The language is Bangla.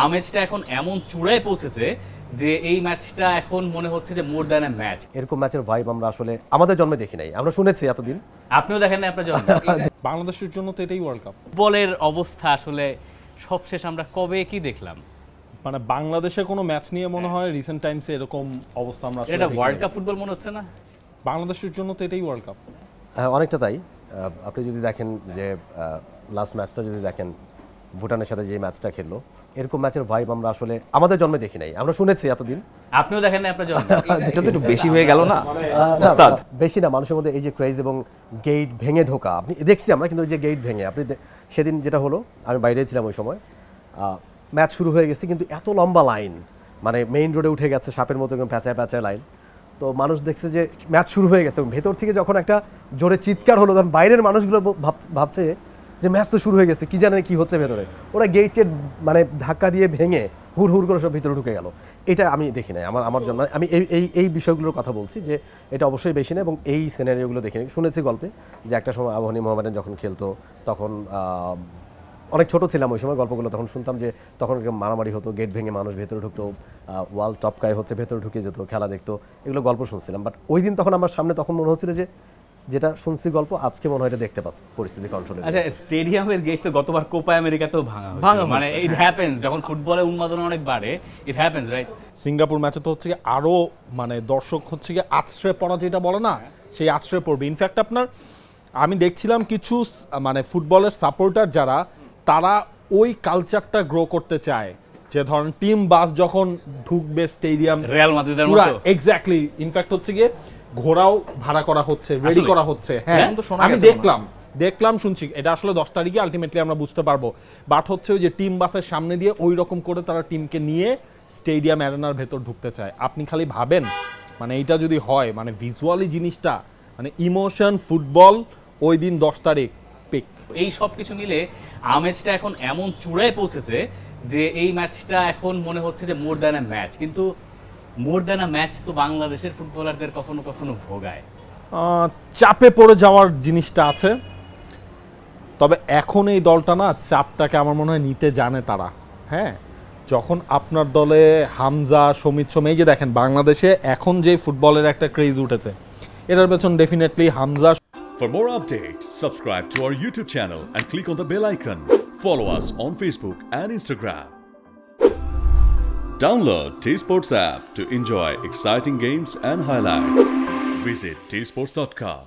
আমেজটা এখন এমন চূড়ায় পৌঁছেছে যে এই ম্যাচটা এখন মনে হচ্ছে যে মোর দ্যান এ ম্যাচ। এরকম ম্যাচের ভাইব আমরা আসলে আমাদের জন্মে দেখি নাই, আমরা শুনেছি এতদিন। আপনিও দেখেন না আপনার জন্য? বাংলাদেশের জন্য তো এটাই ওয়ার্ল্ড কাপ। ফুটবলের অবস্থা আসলে সবশেষ আমরা কবে কি দেখলাম? মানে বাংলাদেশে কোনো ম্যাচ নিয়ে মনে হয় রিসেন্ট টাইমসে এরকম অবস্থা আমরা আসলে এটা ওয়ার্ল্ড কাপ ফুটবল মনে হচ্ছে না? বাংলাদেশের জন্য তো এটাই ওয়ার্ল্ড কাপ। হ্যাঁ, অনেকটা তাই। আপনি যদি দেখেন যে লাস্ট ম্যাচটা যদি দেখেন, ভুটানের সাথে যে ম্যাচটা খেললো, এরকম ম্যাচের ভাইব আমরা আসলে আমাদের জন্মে দেখি নাই, আমরা শুনেছি এতদিন। আপনিও দেখেন না আপনার জন্য? এটা তো একটু বেশি হয়ে গেল না? বেশি না, মানুষের মধ্যে এই যে ক্রেজ এবং গেট ভেঙে ঢোকা, আপনি দেখছি আমরা, কিন্তু ওই যে গেট ভেঙে আপনি সেদিন যেটা হলো, আমি বাইরে ছিলাম ওই সময়, ম্যাচ শুরু হয়ে গেছে কিন্তু এত লম্বা লাইন, মানে মেইন রোডে উঠে গেছে সাপের মতো একদম প্যাঁচায় প্যাঁচায় লাইন। তো মানুষ দেখছে যে ম্যাচ শুরু হয়ে গেছে, ভেতর থেকে যখন একটা জোরে চিৎকার হলো, তখন বাইরের মানুষগুলো ভাবছে যে ম্যাচ তো শুরু হয়ে গেছে, কি জানে কি হচ্ছে ভেতরে। ওরা গেটের মানে ধাক্কা দিয়ে ভেঙে হুড় হুড় করে সব ভিতরে ঢুকে গেল। এটা আমি দেখি নাই আমার জন্য। আমি এই বিষয়গুলোর কথা বলছি যে এটা অবশ্যই বেশি না, এবং এই সিনারিওগুলো দেখি শুনেছি গল্পে যে একটা সময় আবাহনী মোহামেডান যখন খেলতো, তখন অনেক ছোট ছিলাম ওই সময়, গল্পগুলো তখন শুনতাম যে তখন মারামারি হতো, গেট ভেঙে মানুষ ভেতরে ঢুকতো, ওয়াল টপকায় হচ্ছে ভেতরে ঢুকে যেত, খেলা দেখতো, এগুলো গল্প শুনছিলাম। বাট ওই দিন তখন আমার সামনে তখন মনে হচ্ছিল যে যেটা শুনছি গল্প, আজকে মনে হয় এটা দেখতে পাচ্ছি পরিস্থিতি কন্ট্রোলে। আচ্ছা, স্টেডিয়ামের গেট তো গতবার কোপা আমেরিকাতেও ভাঙা, মানে ইট হ্যাপেন্স, যখন ফুটবলে উন্মাদনা অনেক বাড়ে, ইট হ্যাপেন্স, রাইট? সিঙ্গাপুর ম্যাচে তো হচ্ছে কি আরো মানে দর্শক হচ্ছে কি আছড়ে পড়া যেটা বলে না, সেই আছড়ে পড়বে। ইনফ্যাক্ট আপনার আমি দেখছিলাম কিছু মানে ফুটবলের সাপোর্টার যারা, তারা ওই কালচারটা গ্রো করতে চায়, যে ধরেন টিম বাস যখন ঢুকবে স্টেডিয়াম, রিয়াল মাদ্রিদের মতো এক্স্যাক্টলি। ইনফ্যাক্ট হচ্ছে গিয়ে ঘোড়াও ভাড়া করা হচ্ছে, রেডি করা হচ্ছে। হ্যাঁ, আমি দেখলাম শুনছি, এটা আসলে 10 তারিখে আলটিমেটলি আমরা বুঝতে পারবো। বাট হচ্ছে ওই যে টিম বাসের সামনে দিয়ে ওই রকম করে তারা টিমকে নিয়ে স্টেডিয়াম অ্যারেনার ভেতর ঢুকতে চায়। আপনি খালি ভাবেন মানে এইটা যদি হয়, মানে ভিজুয়ালি জিনিসটা, মানে ইমোশন, ফুটবল ওই দিন 10 তারিখ পিক। এই সব কিছু মিলে আমেজটা এখন এমন চূড়ায় পৌঁছেছে যে এই ম্যাচটা এখন মনে হচ্ছে যে মোর দ্যান এ ম্যাচ। কিন্তু মোর দ্যান এ ম্যাচ তো বাংলাদেশের ফুটবলারদের কখনো কখনো ভোগায়, চাপে পড়ে যাওয়ার জিনিসটা আছে। তবে এখন এই দলটা না চাপটাকে আমার মনে হয় নিতে জানে তারা। হ্যাঁ, যখন আপনার দলে হামজা, সমিত এই যে দেখেন বাংলাদেশে এখন যে ফুটবলের একটা ক্রেজ উঠেছে, এটার পেছন definitely Hamza. For more updates, subscribe to our YouTube channel and click on the bell icon. Follow us on Facebook and Instagram. Download T-Sports app to enjoy exciting games and highlights. Visit tsports.com.